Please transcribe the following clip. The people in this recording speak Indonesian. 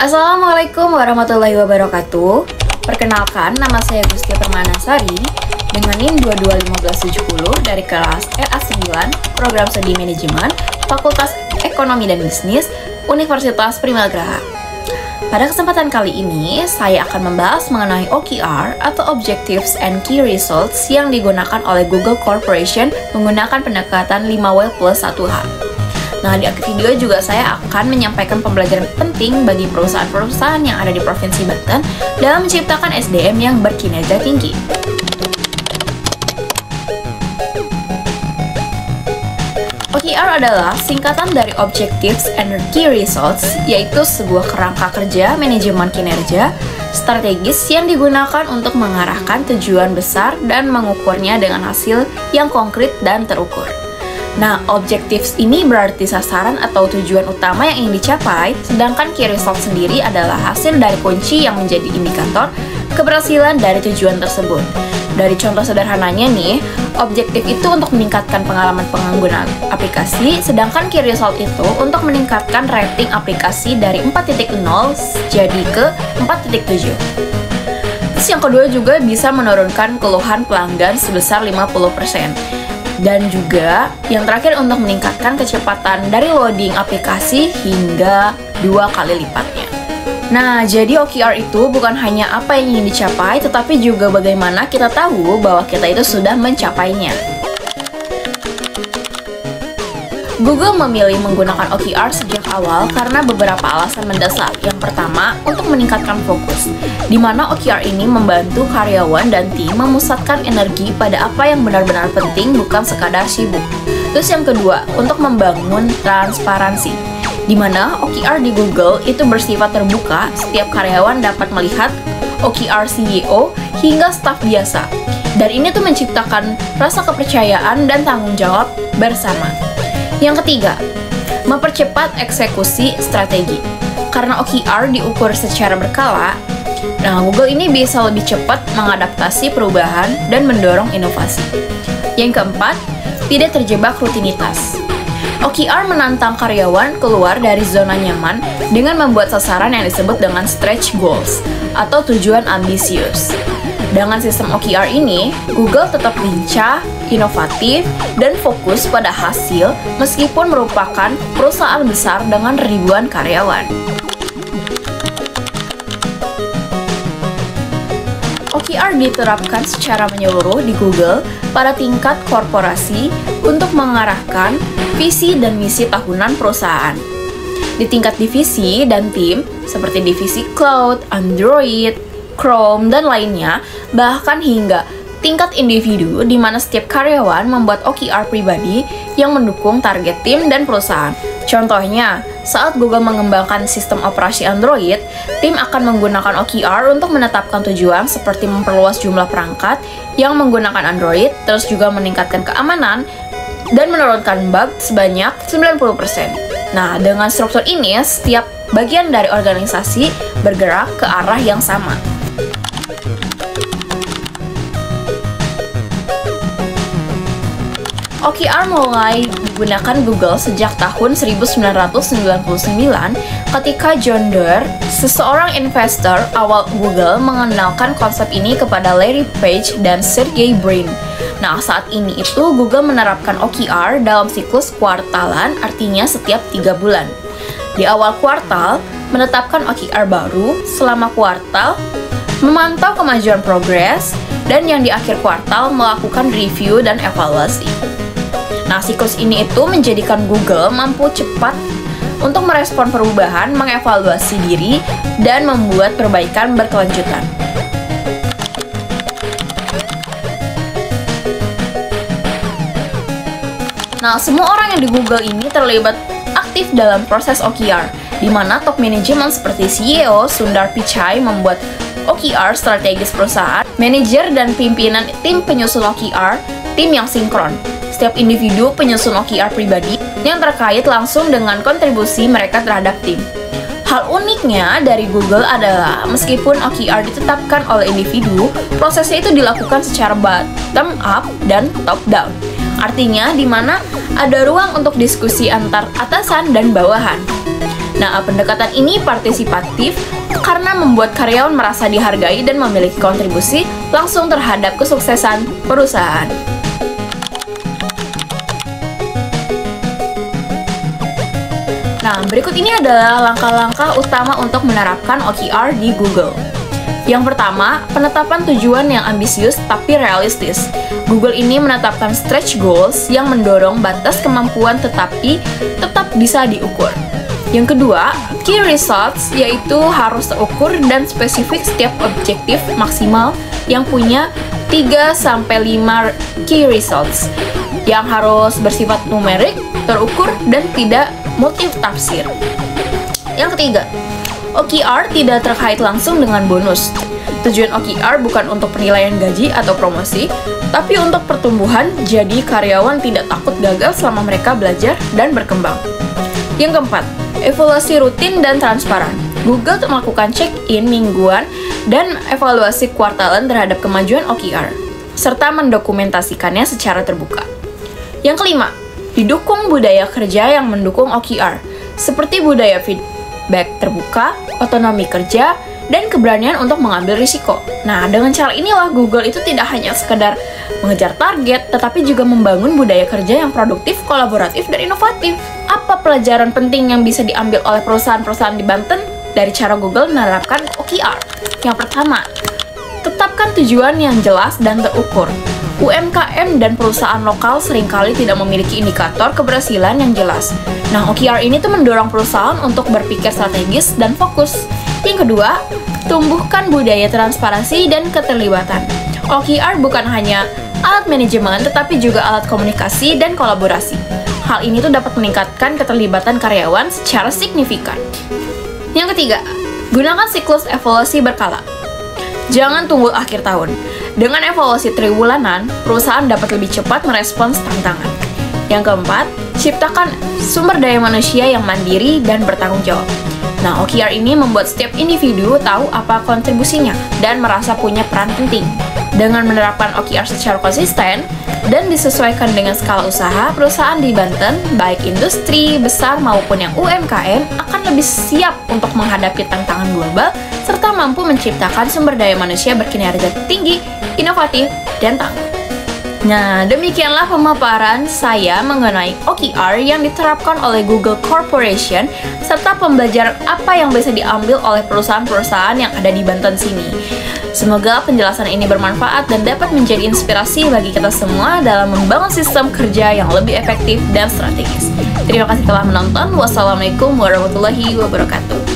Assalamualaikum warahmatullahi wabarakatuh. Perkenalkan, nama saya Gustia Permanasari dengan NIM 221570 dari kelas RA9 Program Studi Manajemen Fakultas Ekonomi dan Bisnis Universitas Primagraha. Pada kesempatan kali ini, saya akan membahas mengenai OKR atau Objectives and Key Results yang digunakan oleh Google Corporation menggunakan pendekatan 5W plus 1H. Nah, di akhir video juga saya akan menyampaikan pembelajaran penting bagi perusahaan-perusahaan yang ada di Provinsi Banten dalam menciptakan SDM yang berkinerja tinggi. OKR adalah singkatan dari Objectives and Key Results, yaitu sebuah kerangka kerja manajemen kinerja strategis yang digunakan untuk mengarahkan tujuan besar dan mengukurnya dengan hasil yang konkret dan terukur. Nah, objectives ini berarti sasaran atau tujuan utama yang ingin dicapai, sedangkan key result sendiri adalah hasil dari kunci yang menjadi indikator keberhasilan dari tujuan tersebut. Dari contoh sederhananya nih, objektif itu untuk meningkatkan pengalaman pengguna aplikasi, sedangkan key result itu untuk meningkatkan rating aplikasi dari 4.0 jadi ke 4.7. Terus yang kedua juga bisa menurunkan keluhan pelanggan sebesar 50%. Dan juga yang terakhir untuk meningkatkan kecepatan dari loading aplikasi hingga 2 kali lipatnya. Nah, jadi OKR itu bukan hanya apa yang ingin dicapai, tetapi juga bagaimana kita tahu bahwa kita itu sudah mencapainya. Google memilih menggunakan OKR sejak awal karena beberapa alasan mendasar. Yang pertama, untuk meningkatkan fokus, di mana OKR ini membantu karyawan dan tim memusatkan energi pada apa yang benar-benar penting, bukan sekadar sibuk. Terus yang kedua, untuk membangun transparansi, di mana OKR di Google itu bersifat terbuka, setiap karyawan dapat melihat OKR CEO hingga staf biasa. Dan ini tuh menciptakan rasa kepercayaan dan tanggung jawab bersama. Yang ketiga, mempercepat eksekusi strategi. Karena OKR diukur secara berkala, Google ini bisa lebih cepat mengadaptasi perubahan dan mendorong inovasi. Yang keempat, tidak terjebak rutinitas. OKR menantang karyawan keluar dari zona nyaman dengan membuat sasaran yang disebut dengan stretch goals atau tujuan ambisius. Dengan sistem OKR ini, Google tetap lincah, inovatif, dan fokus pada hasil meskipun merupakan perusahaan besar dengan ribuan karyawan. OKR diterapkan secara menyeluruh di Google pada tingkat korporasi untuk mengarahkan visi dan misi tahunan perusahaan. Di tingkat divisi dan tim, seperti divisi Cloud, Android, Chrome, dan lainnya, bahkan hingga tingkat individu di mana setiap karyawan membuat OKR pribadi yang mendukung target tim dan perusahaan. Contohnya, saat Google mengembangkan sistem operasi Android, tim akan menggunakan OKR untuk menetapkan tujuan seperti memperluas jumlah perangkat yang menggunakan Android, terus juga meningkatkan keamanan dan menurunkan bug sebanyak 90%. Nah, dengan struktur ini, setiap bagian dari organisasi bergerak ke arah yang sama. OKR mulai digunakan Google sejak tahun 1999 ketika John Doerr, seseorang investor awal Google, mengenalkan konsep ini kepada Larry Page dan Sergey Brin. Nah, saat ini itu Google menerapkan OKR dalam siklus kuartalan, artinya setiap 3 bulan. Di awal kuartal, menetapkan OKR baru, selama kuartal, memantau kemajuan progres, dan yang di akhir kuartal melakukan review dan evaluasi. Nah, siklus ini itu menjadikan Google mampu cepat untuk merespon perubahan, mengevaluasi diri, dan membuat perbaikan berkelanjutan. Nah, semua orang yang di Google ini terlibat aktif dalam proses OKR, di mana top manajemen seperti CEO Sundar Pichai membuat OKR strategis perusahaan, manajer dan pimpinan tim penyusun OKR, tim yang sinkron. Setiap individu penyusun OKR pribadi yang terkait langsung dengan kontribusi mereka terhadap tim. Hal uniknya dari Google adalah meskipun OKR ditetapkan oleh individu, prosesnya itu dilakukan secara bottom up dan top down. Artinya di mana ada ruang untuk diskusi antar atasan dan bawahan. Nah, pendekatan ini partisipatif karena membuat karyawan merasa dihargai dan memiliki kontribusi langsung terhadap kesuksesan perusahaan. Nah, berikut ini adalah langkah-langkah utama untuk menerapkan OKR di Google. Yang pertama, penetapan tujuan yang ambisius tapi realistis. Google ini menetapkan stretch goals yang mendorong batas kemampuan tetapi tetap bisa diukur. Yang kedua, key results, yaitu harus terukur dan spesifik setiap objektif maksimal yang punya 3-5 key results yang harus bersifat numerik, terukur, dan tidak multitafsir. Yang ketiga, OKR tidak terkait langsung dengan bonus. Tujuan OKR bukan untuk penilaian gaji atau promosi, tapi untuk pertumbuhan, jadi karyawan tidak takut gagal selama mereka belajar dan berkembang. Yang keempat, evaluasi rutin dan transparan. Google melakukan check-in mingguan dan evaluasi kuartalan terhadap kemajuan OKR, serta mendokumentasikannya secara terbuka. Yang kelima, didukung budaya kerja yang mendukung OKR, seperti budaya feedback terbuka, otonomi kerja, dan keberanian untuk mengambil risiko. Nah, dengan cara inilah Google itu tidak hanya sekedar mengejar target, tetapi juga membangun budaya kerja yang produktif, kolaboratif, dan inovatif. Apa pelajaran penting yang bisa diambil oleh perusahaan-perusahaan di Banten dari cara Google menerapkan OKR? Yang pertama, tetapkan tujuan yang jelas dan terukur. UMKM dan perusahaan lokal seringkali tidak memiliki indikator keberhasilan yang jelas. Nah, OKR ini tuh mendorong perusahaan untuk berpikir strategis dan fokus. Yang kedua, tumbuhkan budaya transparansi dan keterlibatan. OKR bukan hanya alat manajemen, tetapi juga alat komunikasi dan kolaborasi. Hal ini tuh dapat meningkatkan keterlibatan karyawan secara signifikan. Yang ketiga, gunakan siklus evaluasi berkala. Jangan tunggu akhir tahun. Dengan evaluasi triwulanan, perusahaan dapat lebih cepat merespons tantangan. Yang keempat, ciptakan sumber daya manusia yang mandiri dan bertanggung jawab. Nah, OKR ini membuat setiap individu tahu apa kontribusinya dan merasa punya peran penting. Dengan menerapkan OKR secara konsisten dan disesuaikan dengan skala usaha, perusahaan di Banten, baik industri besar maupun yang UMKM, akan lebih siap untuk menghadapi tantangan global serta mampu menciptakan sumber daya manusia berkinerja tinggi, inovatif, dan tangguh. Nah, demikianlah pemaparan saya mengenai OKR yang diterapkan oleh Google Corporation serta pembelajaran apa yang bisa diambil oleh perusahaan-perusahaan yang ada di Banten sini. Semoga penjelasan ini bermanfaat dan dapat menjadi inspirasi bagi kita semua dalam membangun sistem kerja yang lebih efektif dan strategis. Terima kasih telah menonton. Wassalamualaikum warahmatullahi wabarakatuh.